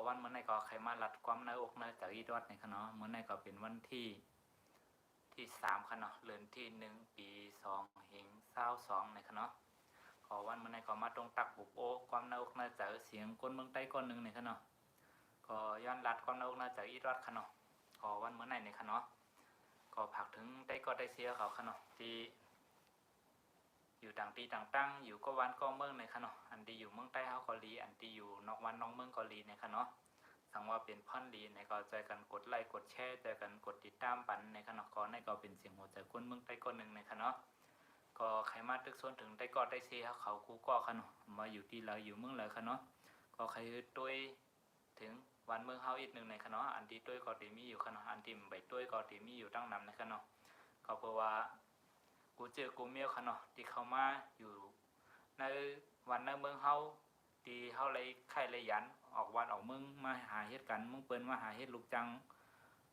วันเมื่อไหร่ก็ใครมาลัดความในอกในจากอีดอดในขณะเมื่อไหร่ก็เป็นวันที่3ค่ะเนาะเดือนที่1ปี2เฮง22ในขณะขอวันเมื่อไหร่ก็มาตรงตักบุกโอความในอกในจากเสียงก้นเมืองใต้ก้อนหนึ่งในขณะก็ย้อนลัดความในอกในจากอีดอดค่ะเนาะขอวันเมื่อไหร่ในขณะก็ผักถึงได้ก็ได้เสียเขาค่ะเนาะที่อยู่ต่างตีต่างตั้งอยู่ก็วันก็เมืองในค่ะเนาะอันที่อยู่เมืองใต้เฮาก็ลีอันที่อยู่นอกวันนอกเมืองก็ลีในค่ะเนาะสังว่าเป็นพ่อนลีในก็ใจกันกดไลค์กดแชร์ใจกันกดติดตามปันในค่ะเนาะก็ในก็เป็นเสียงหัวใจคนเมืองใต้คนหนึ่งในค่ะเนาะก็ใครมาตึกส่วนถึงได้ก็ได้เสียเขากูก็ค่ะเนาะมาอยู่ที่เราอยู่เมืองเลยค่ะเนาะก็ใครตุ้ยถึงวันเมืองเฮาอีกหนึ่งในค่ะเนาะอันที่ตุ้ยก็ตีมีอยู่ค่ะเนาะอันที่ใบตุ้ยก็ตีมีอยู่ตั้งนำในค่ะเนาะก็เพราะว่ากูเจอกูเมียวค่ะเนาะที่เขามาอยู่ในวันในเมืองเฮาที่เฮาเลยไข่เลยยันออกวันออกเมืองมาหาเฮ็ดกันมึงเปิ้นมาหาเฮ็ดลูกจัง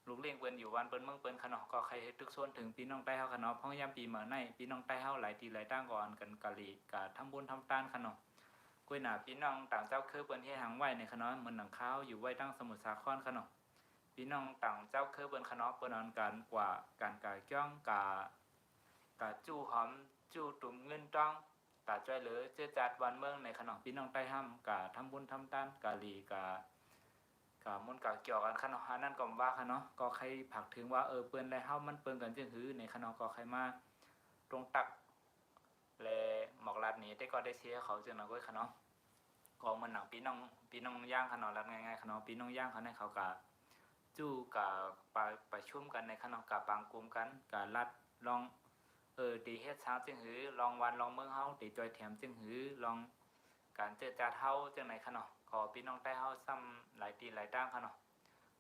ลูกเลี้ยงเปิ้นอยู่วันเปิ้นเมืองเปิ้นค่ะเนาะก็ใครเฮ็ดตึกส่วนถึงพี่น้องใต้เฮาค่ะเนาะเพราะยามปีใหม่ในพี่น้องใต้เฮาหลายที่หลายต่างก่อนกันกะลีกะทำบุญทำทานค่ะเนาะกุ้ยหน้าพี่น้องต่างเจ้าคือเปิ้นเฮ็ดหางไว้ในค่ะเนาะเหมือนหนังข้าวอยู่ไว้ตั้งสมุทรสาครค่ะเนาะพี่น้องต่างเจ้าคือเปิ้นค่ะเนาะเปิ้นนอนกันกว่าการกะจ้องกะจู้หอมจู้ตุ่มเงินต้องกะจ้อยเหลือเจอจัดวันเมืองในขนมพี่น้องใต้ห้ามกะทำบุญทำทานกะลีกะมุนกะเกี่ยวกันขนมอันนั้นก็ว่าค่ะเนาะก็ใครผักถึงว่าเปิ้นได้เฮามันเปิ้นกันจึงหือในขนมก็ใครมาตรงตักแลหมอกลัดนี้ได้ก็ได้เสียเขาจึงนะก้อยค่ะเนาะก็มันหนังพี่น้องย่างขนมรัดง่ายๆขนมพี่น้องย่างเขาในเขากะจู้กะไปชุ่มกันในขนมกะปางกลุ่มกันกะลัดลองตีเฮ็ดเช้าจึงหือลองวันลองเมืองเฮาตีจอยแถมจึงหือลองการเจอจาเฮาจังไหนคะเนาะก็พี่น้องใต้เฮาซ้ำหลายตีหลายต่างค่ะเนาะ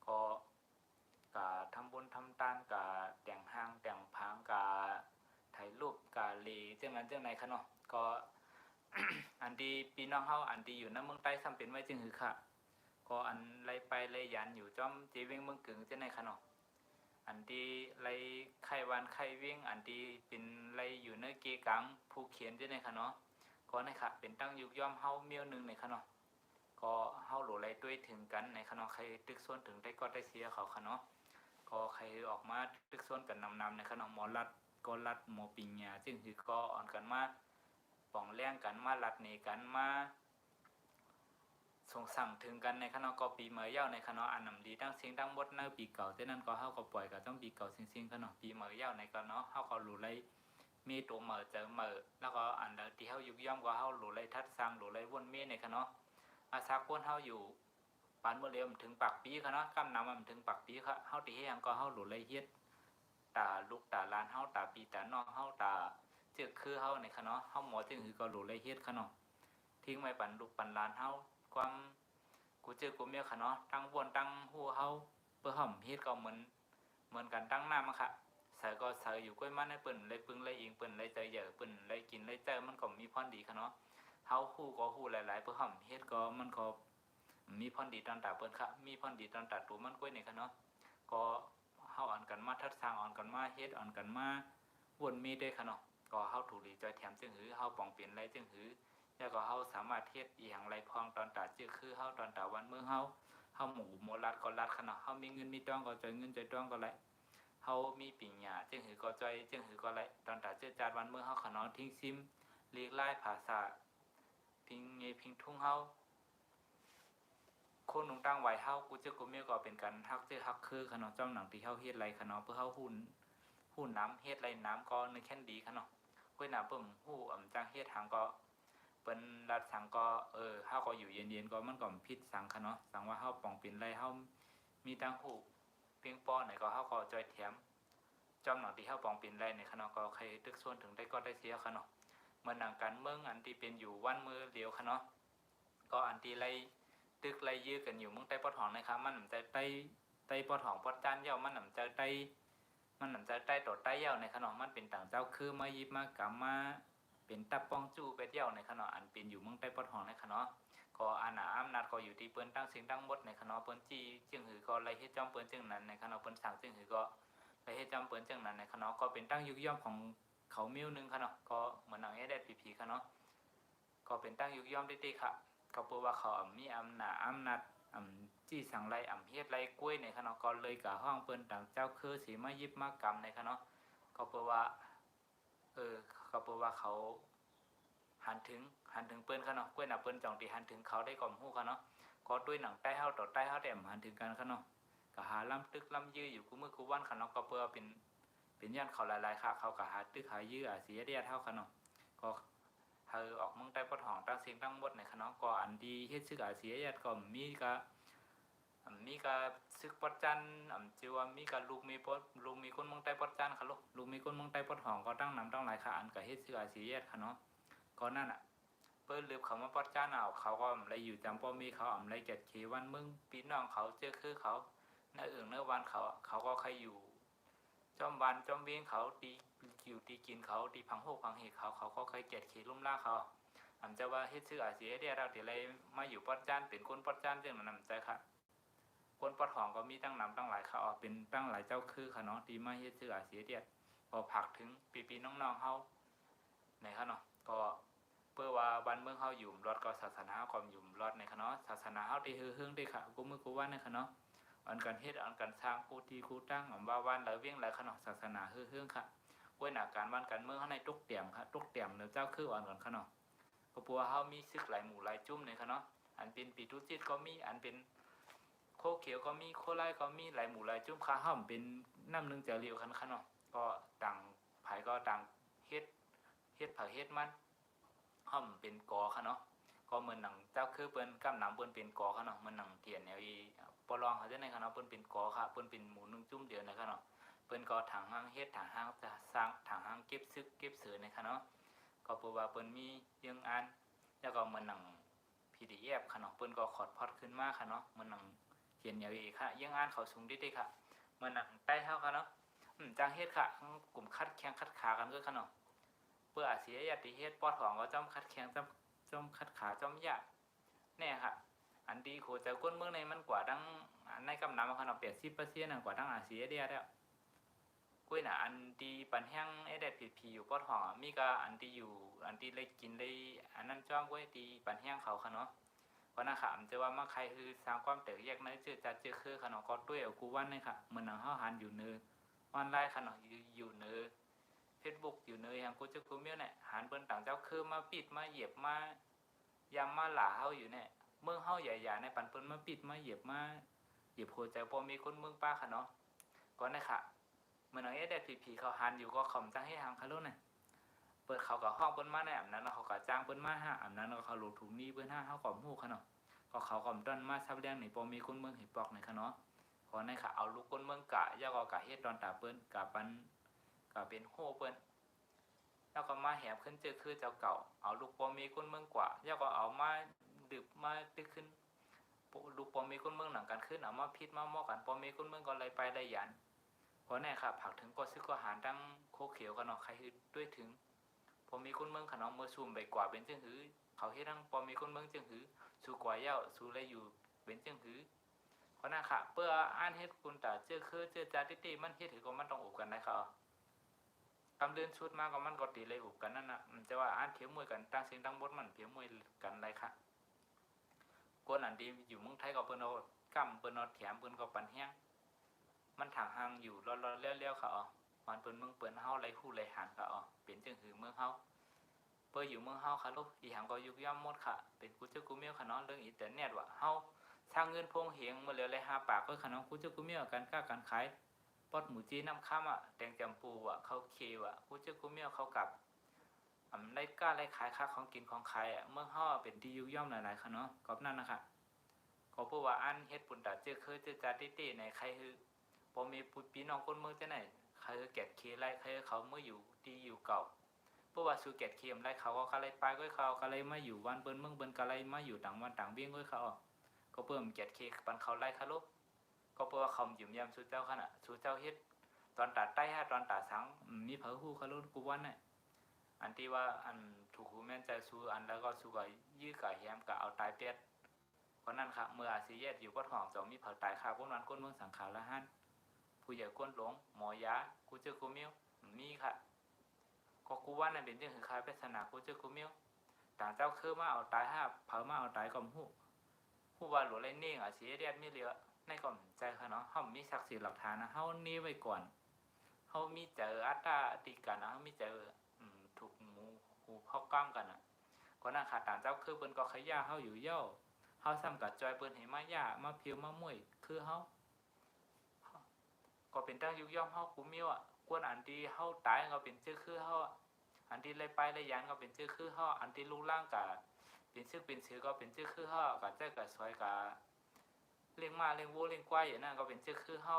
ก็กะทำบุญทำทานกะแต่งห้างแต่งผางกะถ่ายรูปกะลีจังนั้นจังไหนคะเนาะก็ อันที่พี่น้องเฮาอันที่อยู่ในเมืองใต้ซ้ำเป็นไว้จึงหือค่ะก็อันไล่ไปไล่ยันอยู่จ้อมจีเวงเมืองกึ่งจังไหนคะเนาะอันที่ไล่ไข่วันไข่เวียงอันที่เป็นไล่อยู่ในเกกังผู้เขียนด้วยในค่ะเนาะก็ในค่ะเป็นตั้งยุกย่อมเฮาเมียวหนึ่งในค่ะเนาะก็เฮาหลูไล่ด้วยถึงกันในค่ะเนาะใครตึกส่วนถึงได้ก็ได้เสียเขาค่ะเนาะก็ใครออกมาตึกส่วนกันนำในค่ะเนาะหมอรัดก็รัดหมอปิญญาซึ่งคือก็อ่อนกันมาป่องแรงกันมารัดเนกันมาส่งสั่งถึงกันในคณะก็ปีเมื่อเย้าในคณะอันนำดีตั้งเสียงตั้งบดในปีเก่าเท่านั้นก็เฮาก็ปล่อยกับต้องปีเก่าเสียงคณะปีเมื่อเย้าในคณะเฮาก็รู้เลยมีตัวเมื่อเจอเมื่อแล้วก็อันที่เฮายุกย่อมก็เฮารู้เลยทัดสร้างรู้เลยวนเมีในคณะอาศักวนเฮาอยู่ปานบ่เร็วถึงปากปีคณะกำนำมันถึงปากปีค่ะเฮาที่เฮ็ดหยังก็เฮารู้เลยเฮ็ดตาลูกตาหลานเฮาตาปีตาน้องเฮาตาเจือคือเฮาในคณะเฮาหมอจึงคือก็รู้เลยเฮ็ดคณะทิ้งไว้ปันลูกปันหลานเฮาความกูเจอกูเมียค่ะเนาะตั้งวนตั้งหัวเฮาเพื่อห่อมเฮ็ดก็เหมือนกันตั้งหน้ามาค่ะใส่ก็ใส่อยู่ก้อยมันให้เปิ้นเลยปึงเลยอิงเปิ้นเลยใจเยอะเปิ้นเลยกินเลยเจอมันก็มีพรดีค่ะเนาะเฮาฮู้ก็ฮู้หลายๆเพื่อห่อมเฮ็ดก็มันก็มีพรดีตอนตาเปิ้นค่ะมีพรดีตอนตาตูมันก้อยนี่ค่ะเนาะก็เฮาอ่อนกันมาทัดสร้างอ่อนกันมาเฮ็ดอ่อนกันมาวนมีได้ค่ะเนาะก็เฮาถูกดีใจแถมจึงหือเฮาป้องเปลี่ยนไรจึงหือแล้วก็เฮาสามารถเฮ็ดอีหยังไรพองตอนตาจื้อคือเฮาตอนตาวันเมืองเฮาหมู่โมรัดก็รัดขนาดเฮามีเงินมีต้องก็ใจเงินใจต้องก็ไรเฮามีปิญญาจึงหือก็ใจจึงหือก็ไรตอนตาจื้อจาดวันเมืองเฮาขนาดทิ้งซิมเลีกไล่ภาษาพิงเงพิงทุ่งเฮาคนนุ่งตั้งไว้เฮากูเจอกูเมียก็เป็นกันฮักจื้อฮักคือขนาดจ้องหนังที่เฮาเฮ็ดไรขนาดเพื่อเฮาหุ่นน้ำเฮ็ดไรน้ำก็นึกแค่นดีขนาดก้อยน้ำเพิ่มหู้จังเฮ็ดทางก็เปิ้นรัดสังก็เฮาก็อยู่เย็นๆก็มันก็ผิดสังค่ะเนาะสังว่าเฮาป้องเป็นไรเฮามีตั้งหูเพียงป้อไหนก็เฮาก็จอยแถมจอมหนังที่เฮาป้องเป็นไรในค่ะเนาะก็ใครตึกส่วนถึงได้ก็ได้เสียค่ะเนาะเหมือนหนังการเมืองอันที่เป็นอยู่วันมือเดียวค่ะเนาะก็อันที่ไรตึกไรยื้อกันอยู่เมืองใต้ปอดหองนะครับมันนำใจใต้ปอดหองปอดจานเย้ามันนำใจใต้ต่อใต้เย้าในค่ะเนาะมันเป็นต่างเจ้าคือมายิบมากำมาเป็นตับป้องจู้ไปเที่ยวในขณะอันเป็นอยู่เมืองใต้ปอดหองในขณะก็อาณาอำนาจก็อยู่ที่เปิ้นตั้งสิ่งตั้งบดในขณะเปิ้นจี้จึงหือก็ไล่เฮ็ดจอมเปิ้นจึงนั้นในขณะเปิ้นสั่งจึงหือก็ไล่เฮ็ดจอมเปิ้นจึงนั้นในขณะก็เป็นตั้งยุกย่อมของเขามิ้วนึงขณะก็เหมือนหนังได้ผีขณะก็เป็นตั้งยุกย่อมได้ๆค่ะก็เพราะว่าเขามีอำนาจ จี้สังไรเฮ็ดไรกล้วยในค่ะเนาะก็เลยกะห้องเปิ้นต่างเจ้าคือสีมายิบมากรรมในค่ะเนาะก็เปิดว่าก็เปิดว่าเขาหันถึงเปิ้นค่ะเนาะกล้วยน่ะเปิ้นจ่องที่หันถึงเขาได้ก่อมฮู้ค่ะเนาะก็ด้วยหนังใต้เฮาต่อใต้เฮาแต่หันถึงกันค่ะเนาะก็หาล้ำตึกล้ำยื้ออยู่กูมื้อกูวันค่ะเนาะก็เปิดเป็นย่านเขาหลายๆค่ะเขาก็หาตึกหายื้อเสียเดียเท่าค่ะเนาะก็ออกเมืองใต้ปดห้องตั้งเสียงตั้งบดในค่ะเนาะก็อันดีเฮ็ดซึกเสียญาติก็มีก็ซึกปดจันจิว่ามีก็ลูกมีคนเมืองใต้ปดจันค่ะลูกมีคนเมืองใต้ปดห้องก็ตั้งนำตั้งหลายค่ะอันก็เฮ็ดซึกเสียญาติค่ะเนาะก็นั่นน่ะเปิ้นลืบเขามาปดจันเอาเขาก็เลยอยู่จำป้อมีเขาเลยเก็ดเขวันมึงพี่น้องเขาเจอคือเขาเนื้อเนื้อวันเขาก็ใครอยู่จอมวันจอมเวียงเขาตีอยู่ตีกินเขาตีพังโฮกพังเหเขาก็เคยเก็ดเขลุ่มล่าเขาจะว่าเฮ็ดซึกเสียเดียเราเดี๋ยวเลยมาอยู่ปดจันเป็นคนปดจันเรื่องนั้นใจค่ะคนปดห้องก็มีตั้งนำตั้งหลายเขาเป็นตั้งหลายเจ้าคือค่ะเนาะตีมาเฮ็ดซึกเสียเดียพอผักถึงปีน้องๆเฮาไหนค่ะเนาะก็เพื่อว่าบ้านเมืองเฮาอยู่รอดก็ศาสนาก็อยู่รอดในค่ะเนาะศาสนาเฮาที่ฮือๆได้ค่ะกูมือกูว่าในค่ะเนาะอันการเฮ็ดอันการสร้างกูที่กูตั้งว่าวันหลายเวียงหลายค่ะเนาะศาสนาฮือๆค่ะก้วยหน้าการบ้านการเมืองเฮาในทุกเตี่ยมค่ะทุกเตี่ยมเดี๋ยวเจ้าคืออ่อนก่อนค่ะเนาะก็ปัวเฮามีซึกหลายหมู่หลายจุ่มในค่ะเนาะอันเป็นปีตุจิตก็มีอันเป็นโคเขียวก็มีโคไล่ก็มีหลายหมู่หลายจุ่มค่ะเฮาเป็นน้ำนึงจะเลียวกันค่ะเนาะก็ต่างไผก็ต่างเฮ็ดเผาเฮ็ดมันห้อมเป็นกอค่ะเนาะก็เหมือนหนังเจ้าคือเปิ้นกำน้ำเปิ้นเป็นกอค่ะเนาะเหมือนหนังเทียนแนวอีปลองเขาจะในค่ะเนาะเปิ้นเป็นกอค่ะเปิ้นเป็นหมูนึงจุ่มเดียวนะคะเนาะเปิ้นก็ถังห้างเฮ็ดถังห้างจะสร้างถังห้างเก็บซึกเก็บเสือในค่ะเนาะก็เพราะว่าเปิ้นมีเรื่องอ่านแล้วก็เหมือนหนัง PDF ค่ะเนาะเปิ้นก็ขอดพอดขึ้นมาค่ะเนาะเหมือนหนังเขียนแนวอีค่ะยังอ่านเขาสูงดิค่ะเหมือนหนังใต้เฮาค่ะเนาะจังเฮ็ดค่ะกลุ่มคัดแข่งคัดขากันคือค่ะเนาะเพื่อเสียญาติเฮ็ดปอดของก็จ้อมคัดแข่งจ้อมคัดขาจ้อมยากแน่ค่ะอันดีโคจะก้นเมืองในมันกว่าดังในกำนำขนาด80%นั่นกว่าดังอาเซียเดียแล้วกุ้ยน่ะอันดีปันแห้งไอ้ได้ผีอยู่ปอดห้องมีก็อันดีอยู่อันดีเลยกินเลยอันนั้นจ้องไว้ดีปันแห้งเขาค่ะเนาะเพราะน่ะค่ะมันจะว่ามาใครคือสร้างความแตกแยกในเจอจัดเจอคือค่ะเนาะก็ด้วยเอากูวันนี่ค่ะเหมือนหนังเฮาหันอยู่เนอออนไลน์ค่ะเนาะอยู่เนอFacebook อยู่เนยอย่างกูจะกูเมียวเนี่ยหันเปิ้นต่างเจ้าคือมาปิดมาเหยียบมายำมาหล่าเฮาอยู่เนี่ยเมืองเฮาใหญ่ๆในปันเปิ้นมาปิดมาเหยียบหัวใจพอมีคนเมืองป้าค่ะเนาะก็นะค่ะเมื่อน้อยได้ผีเขาหันอยู่ก็ขำจังให้ทางคารุเนี่ยเปิดเขากับห้องเปิ้นมาในอันนั้นเขาก็จ้างเปิ้นมา5อันนั้นเขาลงถุงนี้เปิ้น5เฮาก็ฮู้ค่ะเนาะก็เขาก็ต้นมาซับเลี้ยงนี่พอมีคนเมืองให้ปอกนี่ค่ะเนาะก็นะค่ะเอาลูกคนเมืองกะย่าก็กะเฮ็ดตอนตาเปิ้นกะปันก็เป็นโฮเปิ้นแล้วก็มาแหบขึ้นเจอคือเจ้าเก่าเอาลูกปอมีคนเมืองกว่าแล้วก็เอามาดึบมาตึกขึ้นลูกปอมีคนเมืองหนังกันขึ้นเอามาพิษมาหม้อกันปอมีคนเมืองก็เลยไปได้ยันเพราะแน่ค่ะผักถึงก็ซื้อก็หารตั้งโคเขียวกันเนาะใครด้วยถึงปอมีคนเมืองขนมเมื่อซูมใบกว่าเป็นจึงหือเขาเฮ็ดทั้งปอมีคนเมืองจึงหือสู่กว่าเย้าสู่เลยอยู่เป็นจึงหือเพราะน่ะค่ะเพื่ออ่านเฮ็ดคุณตาเจอคือเจอจาติมันเฮ็ดถือก็มันต้องอบกันได้ค่ะกำเดินชุดมาก็มันก็ตีเลยอุบกันนั่นน่ะมันจะว่าอ่านเพียงมวยกันตั้งเสียงตั้งบทมันเพียงมวยกันไรค่ะคนอันดีอยู่เมืองไทยก็เปิ้นเอากำเปิ้นเอาแถมเปิ้นก็ปันแห้งมันถังห่างอยู่รอๆเลี้ยวๆค่ะอ๋อมันเปิ้นเมืองเปิ้นเฮาไรฮู้ไรหันค่ะอ๋อเป็นจังหือเมืองเฮาเปิ้นอยู่เมืองเฮาค่ะลูกอีหังก็ยุกย่อมหมดค่ะเป็นกูเจ้ากูเมียวค่ะเนาะเรื่องอินเทอร์เน็ตว่าเฮาสร้างเงินพงเหงมาเหลือเลย5ปากก็ค่ะเนาะกูเจ้ากูเมียวการค้าการขายปอดหมูจีน้ำข้ามแตงจำปูเขาเคียวกูเจ้ากูเมียวเขากับได้กล้าได้ขายค่าของกินของขายเมื่อห่อเป็นที่ยุย่อมหลายๆค่ะเนาะกอบนั่นนะคะก็เพราะว่าอันเฮ็ดปุ่นตาเจอเคยเจอจาติในใครคือพอมีพี่น้องคนเมืองจะไหนใครแกะเคไรใครเขาเมื่ออยู่ดีอยู่เก่าเพราะว่าสู่แกะเคียมไรเขาก็อะไรไปก็เขาก็เลยมาอยู่วันเบิ้นเมืองเบิ้นก็เลยมาอยู่ต่างวันต่างเบี้ยงก็เขาก็เพิ่มแกะเคปันเขาไรค่ะลูกก็เพราะว่าเขาหยุ่มยำสู่เจ้าขนาดสู่เจ้าเฮ็ดตอนตัดใต้ตอนตัดสังมีเผาหูเขาลูกกูวันเนี่ยอันที่ว่าอันถูกหูแม่นใจสู้อันแล้วก็สู้กับยื้อกับแฮมกับเอาตายเป็ดเพราะนั้นครับเมื่ออาศิเยตอยู่ปอดห้องจอมีเผาตายคาก้นวันก้นเมืองสังขารละหันผู้ใหญ่ก้นหลงหมอยากูเจอกูมิ้วมีค่ะก็กูว่านั่นเป็นจังคือคล้ายเป็นสนากูเจอกูมิ้วต่างเจ้าคือมาเอาตาย5เผามาเอาตายก่อมหู ผู้ว่าหลวงไรนี่อ่ะสิเรียนไม่เหลือในก็ใจค่ะเนาะเฮามีศักดิ์ศรีหลักฐานนะเฮานี่ไว้ก่อนเฮามีเจออัตตาติกันนะเฮามีเจอถูกหมู่หูเข้าก้ามกันน่ะก็น่าขาดตามเจ้าคือเปิ้นก็ขย่าเฮาอยู่เย้าเฮาซ้ำกับจอยเปิ้นให้มาย่ามาพิวมาม่วยคือเฮาก็เป็นตั้งยุกย่อมเฮากูมีอ่ะกวนอันที่เฮาตายก็เป็นชื่อคือเฮาอันที่เลยไปเลยยันก็เป็นชื่อคือเฮาอันที่ลูกล่างก็เป็นชื่อก็เป็นชื่อคือเฮาก็ใจก็สวยก็เลี้ยงมาเลี้ยงวัวเลี้ยงควายอย่างนั้นก็เป็นชื่อคือเฮา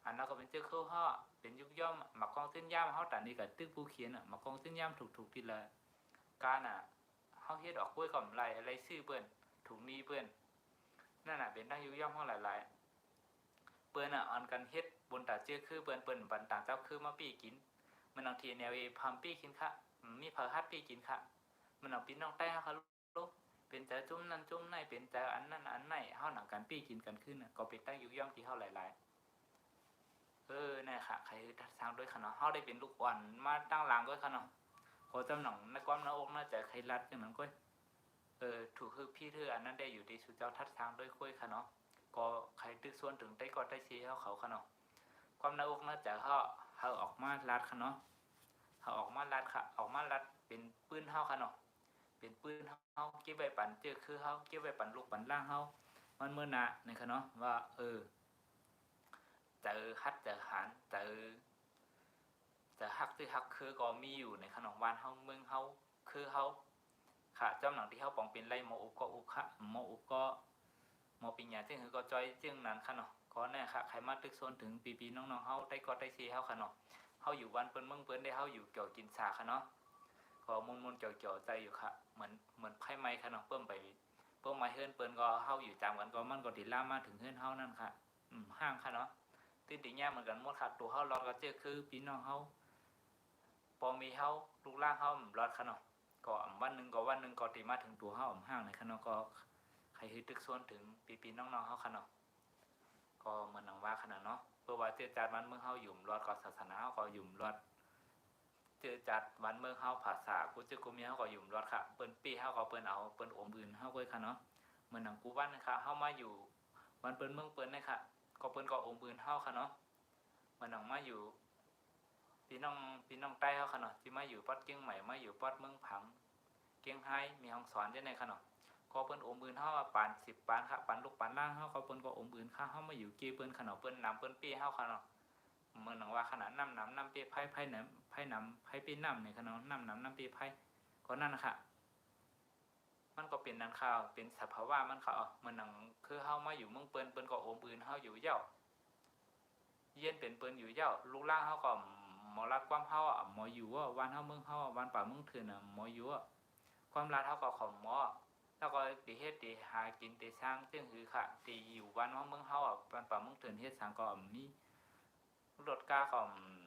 อันนั้นก็เป็นชื่อคือเฮาเป็นยุกย่อมหมักกองตื้นย่ามเฮาตัดนี่ก็ตึกผู้เขียนอ่ะหมักกองตื้นย่ามถูกๆทีละการอ่ะเฮาเฮ็ดออกกล้วยกำไรอะไรซื้อเปิ้นถูกนี้เปิ้นนั่นน่ะเป็นตั้งยุกย่อมเฮาหลายๆเปิ้นอ่ะอันกันเฮ็ดบนตาเจื้อคือเปิ้นบันตาเจ้าคือมาปี้กินมันบางทีแนวพามปี้กินค่ะมีเผาฮัดปี้กินค่ะมันเอาพี่น้องใต้เฮาลูกเป็นใจจุ่มนั่นจุ่มในเป็นใจอันนั้นอันไหนเฮาหนังกันปี้กินกันขึ้นน่ะก็เป็นตั้งยุกย่อมที่เฮาหลายๆนี่ค่ะใครทัดทางด้วยค่ะเนาะเฮาได้เป็นลูกอ่อนมาตั้งหลังด้วยค่ะเนาะขอจำหนังในความหน้าอกหน้าใจใครรัดจังนั้นก้อยถูกคือพี่เธออันนั้นได้อยู่ดีสุเจ้าทัดทางด้วยคุยค่ะเนาะก็ใครตึกส่วนถึงได้ก็ได้ชี้เขาค่ะเนาะความหน้าอกหน้าใจเฮาออกมารัดค่ะเนาะเฮาออกมารัดค่ะออกมารัดเป็นปืนเฮาค่ะเนาะเป็นปืนเฮาเก็บไว้ปั่นเจอคือเฮาเก็บไว้ปั่นลูกปั่นล่างเฮามันเมื่อนะนี่ค่ะเนาะว่าเจอฮัดเจอหานเจอฮักที่ฮักคือก็มีอยู่ในขนมวานเฮาเมืองเฮาคือเฮาค่ะเจ้าหนังที่เฮาปองเป็นไรหมออุก็อุค่ะหมออุก็หมอปิญญาจึงคือก็จอยจึงนั้นค่ะเนาะก็แน่ค่ะใครมาตึกโซนถึงปีน้องๆเฮาได้ก็ได้ซีเฮาค่ะเนาะเฮาอยู่วันเปิ้นเมืองเปิ้นได้เฮาอยู่เกี่ยวกินสาค่ะเนาะก็มุนๆเกี่ยวใจอยู่ค่ะเหมือนไผไม้ค่ะเนาะเปิ้มไปเปิ้มมาเฮือนเปิ้นก็เฮาอยู่จำกันก็มันก็ติดล่ามาถึงเฮือนเฮานั่นค่ะห้างค่ะเนาะตื่นติแย่เหมือนกันหมดค่ะตัวเฮารอดก็เจอคือพี่น้องเฮาพอมีเฮาลูกล่างเฮารอดค่ะเนาะก็วันหนึ่งก็ติมาถึงตัวเฮาห้างในค่ะเนาะก็ใครคือตึกส่วนถึงปีน้องๆเฮาค่ะเนาะก็เหมือนหนังว่าขนาดเนาะเพื่อว่าเจอจัดวันเมืองเฮาอยู่รอดก็ศาสนาเฮาก็อยู่รอดเจอจัดวันเมืองเฮาภาษากูเจอกูมีเฮาก็อยู่รอดค่ะเปิ้นปีเฮาก็เปิ้นเอาเปิ้นอมอื่นเฮาก็ค่ะเนาะเหมือนหนังกูวันนะคะเฮามาอยู่วันเปิ้นเมืองเปิ้นนะคะก็เปิ้นก็อมอื่นเฮาค่ะเนาะเหมือนหนังมาอยู่พี่น้องใต้เฮาค่ะเนาะที่มาอยู่ปอดเกียงใหม่มาอยู่ปอดเมืองผังเกียงไฮ้มีห้องสอนจังได๋ค่ะเนาะก็เปิ้นอมอื่นเฮาปาน10ปานค่ะปานลูกปานล่างเฮาก็เปิ้นก็อมอื่นค่ะเฮามาอยู่เกเปิ้นค่ะเนาะเปิ้นนำเปิ้นปีเฮาค่ะเนาะเหมือนหนังว่าขนาดน้ำปีไผน้ำไผน้ำไผปีน้ำนี่ค่ะเนาะน้ำปีไผก็นั่นน่ะค่ะมันก็เป็นนั้นข่าวเป็นสภาวะมันค่ะเหมือนหนังคือเฮามาอยู่เมืองเปิ้นก็อมอื่นเฮาอยู่เย้าเย็นเป็นเปิ้นอยู่เย้าลูกล่างเฮาก็หมอรัดความเฮาหมออยู่วันเฮาเมืองเฮาวันป่าเมืองเถื่อนหมออยู่ความรัดเฮาก็ของหมอแล้วก็ติเฮ็ดติหากินติสร้างจึงคือค่ะติอยู่วันเฮาเมืองเฮาวันป่าเมืองเถื่อนเฮ็ดสร้างก็มีรถกาก็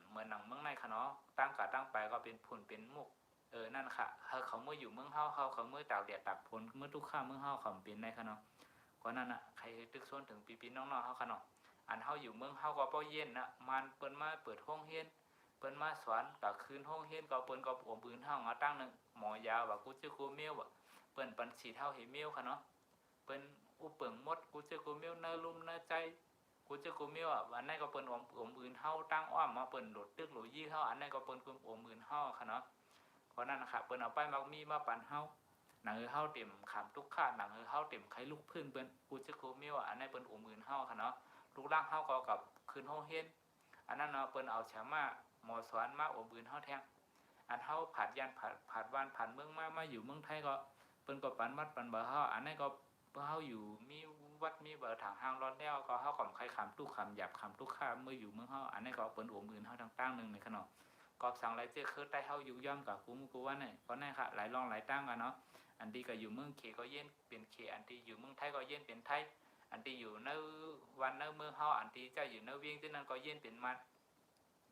เหมือนหนังเมืองในค่ะเนาะตั้งกะตั้งไปก็เป็นผุ่นเป็นมุกนั่นค่ะเขาเมื่ออยู่เมืองเฮาเขาเมื่อตากแดดตากฝนเมื่อทุกข้ามเมืองเฮาเขาเป็นในค่ะเนาะก็นั่นน่ะใครตึกส่วนถึงปีน้องๆเฮาค่ะเนาะอันเฮาอยู่เมืองเฮาก็บ่เย็นนะมันเปิ้นมาเปิดห้องเรียนเปิ้นมาสอนก็คืนห้องเรียนก็เปิ้นก็อมปืนเฮาตั้งนึงหมอยาวว่ากูชื่อกูเมียวว่าเปิ้นปันสีเฮาให้เมียวค่ะเนาะเปิ้นอุเปิงหมดกูชื่อกูเมียวเนื้อลุ่มเนื้อใจกูชื่อกูเมียววันนั้นก็เปิ้นอมปืนเฮาตั้งอ้อมมาเปิ้นโดดตึกหลุยี่เฮาอันนั้นก็เปิ้นกุมอมปืนเฮาค่ะเนาะเพราะนั่นน่ะค่ะเปิ้นเอาไปมักมีมาปันเฮาหนังเฮาเต็มขามทุกข้าหนังเฮาเต็มไข่ลูกพึ่งเปิ้นกูชื่อกูเมียวอันนั้นเปิ้นอมปืนเฮาค่ะเนาะลูกล่างเฮาก็กับคืนห้องเรียนอันนั้นเนาะเปิ้นเอาฉามาหมอสอนมาอมปืนเฮาแท้งอันเฮาผ่านยันผ่านบ้านผ่านเมืองมาอยู่เมืองไทยก็เปิ้นก็ปันวัดปันบ่เฮาอันนั้นก็เฮาอยู่มีวัดมีเบอร์ทางห้างรอดแล้วก็เฮาก็ใครคำทุกคำหยาบคำทุกคำเมื่ออยู่เมืองเฮาอันนั้นก็เปิ้นอมปืนเฮาต่างๆนึงในขนมกอบสั่งหลายเจ้อคือใต้เฮาอยู่ย่อมกับกูว่านี่ก็นั่นค่ะหลายรองหลายตั้งกันเนาะอันที่ก็อยู่เมืองเขก็เย็นเป็นเขอันที่อยู่เมืองไทยก็เย็นเป็นไทยอันที่อยู่ในวันในเมืองเฮาอันที่เจ้าอยู่ในเวียงที่นั่นก็เย็นเป็นมัน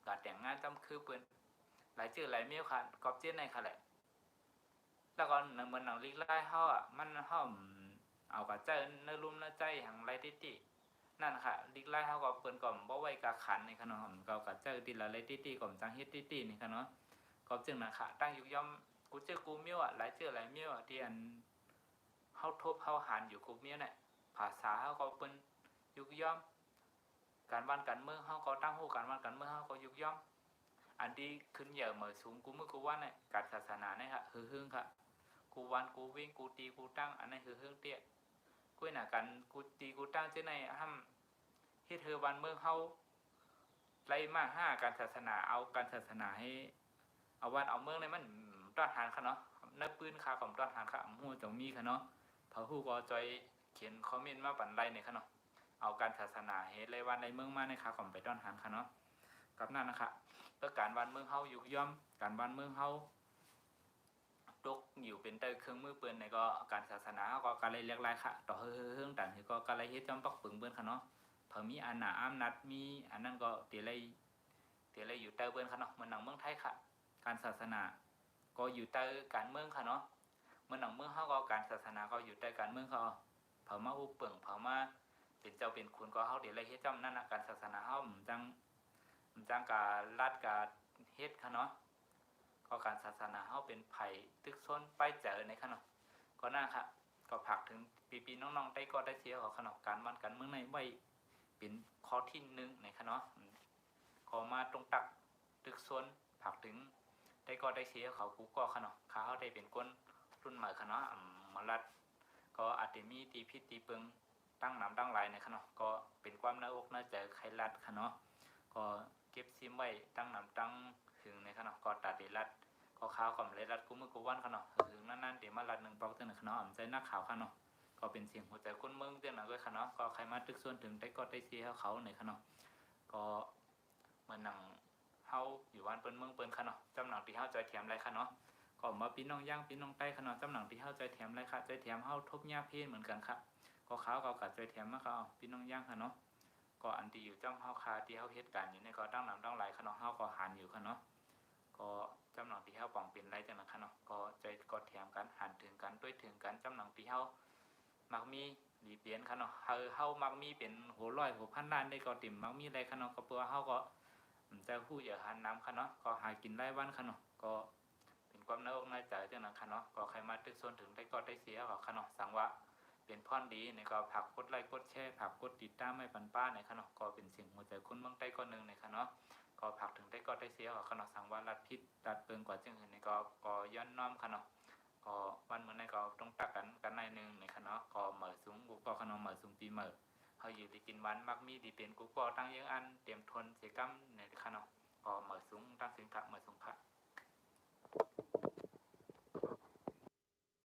ก็แต่งงานจำคือเปิ้นหลายชื่อหลายเมียวค่ะกอบเจ้ในค่ะแหละแล้วก็เหมือนหนังลิกไล่เฮามันเฮาเอากับใจในลุ่มในใจหังไรตินั่นค่ะลิกไล่เฮาก็เปิ้นก็บ่ไว้กะขันในค่ะเนาะก็กับใจติละไรติก็จังเฮ็ดตินี่ค่ะเนาะก็จึงน่ะค่ะตั้งอยู่ย่อมกูเจอกูเมียวหลายชื่อหลายเมียวที่อัน เฮาทบเฮาหันอยู่กุเมียเนี่ยภาษาเฮาก็เป็นยุกย่อมการบ้านการเมืองเฮาก็ตั้งหูการบ้านการเมืองเฮาก็ยุกย่อมอันที่ขึ้นเหย่อเหมือสูงกูมือกูวันเนี่ยการศาสนาเนี่ยค่ะฮือฮึ่งค่ะกูวันกูวิ่งกูตีกูตั้งอันนั้นฮือฮึ่งเตี้ยกูน่ะกันกูตีกูตั้งเจ้าในห้ำเฮ็ดเธอวันเมืองเฮาไล่มาห้าการศาสนาเอาการศาสนาให้เอาวันเอาเมืองในมันต้านทานค่ะเนาะนับปืนคาของต้านทานค่ะหูจงมีค่ะเนาะพอฮู้ก็จอยเขียนคอมเมนต์มาปั่นไล่ในค่ะเนาะเอาการศาสนาให้ไล่วันในเมืองมาในคาของไปต้านทานค่ะเนาะกับนั่นนะคะเพื่อการบ้านเมืองเฮายุกย่อมการบ้านเมืองเฮาตกอยู่เป็นเตอเครื่องมือปืนในก็การศาสนาก็การเลยเรียกไรค่ะต่อเฮืองต่างที่ก็การเลยเฮ็ดจอมปักปึงเบิ้นค่ะเนาะพอมีอันหนาอ้ามนัดมีอันนั้นก็เดี๋ยวเลยอยู่เตอเบิ้นค่ะเนาะเหมือนหนังเมืองไทยค่ะการศาสนาก็อยู่เตอการเมืองค่ะเนาะเหมือนหนังเมืองเฮาก็การศาสนาก็อยู่เตอการเมืองเขาเผามาอุปเปิงเผามาเป็นเจ้าเป็นคุณก็เฮาเดี๋ยวเลยเฮ็ดจอมนั่นน่ะการศาสนาเฮาจังการรัดการเฮ็ดค่ะเนาะก็การศาสนาเฮาเป็นไผ่ตึกซ้นไปเจอในค่ะเนาะก็น่าค่ะก็ผักถึงปีๆน้องๆได้ก็ได้เสียของค่ะเนาะการบ้านการเมืองในไว้เป็นข้อที่1ในค่ะเนาะขอมาตรงตักตึกซ้นผักถึงได้ก็ได้เสียเขากูก็ค่ะเนาะเขาได้เป็นคนรุ่นใหม่ค่ะเนาะมารัดก็อาจจะมีตีพิษตีเปิงตั้งน้ำตั้งหลายในค่ะเนาะก็เป็นความน่าอกน่าใจใครรัดค่ะเนาะก็เก็บซิมไว้ตั้งน้ำตั้งถึงในค่ะเนาะก็ตัดเดรัดก็ขาวก่อนเลยรัดกูมือกูวันค่ะเนาะถึงนั่นๆเดี๋ยวมารัด1ปอกเตือนค่ะเนาะใจนักข่าวค่ะเนาะก็เป็นเสียงหัวใจคนเมืองเตือนหน่อยด้วยค่ะเนาะก็ใครมาตึกส่วนถึงได้ก็ได้เสียเขาในค่ะเนาะก็เหมือนหนังเฮาอยู่วันเปิ้นเมืองเปิ้นค่ะเนาะจำหนังที่เฮาจอยแถมไรค่ะเนาะก็มาพี่น้องย่างพี่น้องใต้ค่ะเนาะจำหนังที่เฮาจอยแถมไรค่ะจอยแถมเฮาทบหญ้าเพศเหมือนกันค่ะก็ขาวก็กัดจอยแถมมาค่ะพี่น้องย่างค่ะเนาะก็อันที่อยู่จ้ำเฮาคาที่เฮาเฮ็ดการอยู่ในก็ตั้งน้ำตั้งไหลค่ะเนาะเฮาก็หันอยู่ค่ะเนาะก็จำหนังที่เฮาปองเป็นไรจังนั้นค่ะเนาะก็ใจก็แถมกันหันถึงกันด้วยถึงกันจำหนังที่เฮามักมีหลีเปลี่ยนค่ะเนาะเฮามักมีเป็นหัวร้อยหัวพันล้านได้ก็ติ่มมักมีอะไรค่ะเนาะก็เพื่อเฮาก็จะฮู้อย่าหันน้ำค่ะเนาะก็หากินรายวันค่ะเนาะก็เป็นความน่าอกน่าใจจังนั้นค่ะเนาะก็ใครมาตึกโซนถึงได้ก็ได้เสียก็ค่ะเนาะสั่งว่าเป็นพรดีในก็ผักกดไลค์กดแชร์ผักกดติดตามให้ปันป้าในค่ะเนาะก็เป็นเสียงหัวใจคนเมืองใต้ก็นึงในค่ะเนาะก็ผักถึงได้ก็ได้เสียก็ค่ะเนาะสั่งว่ารัดพิษรัดเปิงกว่าจังอื่นในก็ย้อนน้อมค่ะเนาะก็วันเหมือนในก็ต้องตักกันในนึงในค่ะเนาะก็เหมือสูงกูก็ค่ะเนาะเหมือสูงปีเหมือเฮาอยู่ที่กินวันมักมีดีเป็นกูก็ตั้งยังอันเตรียมทนเสียกรรมในค่ะเนาะก็เหมือสูงตั้งสิงค่ะเหมือสูงค่ะ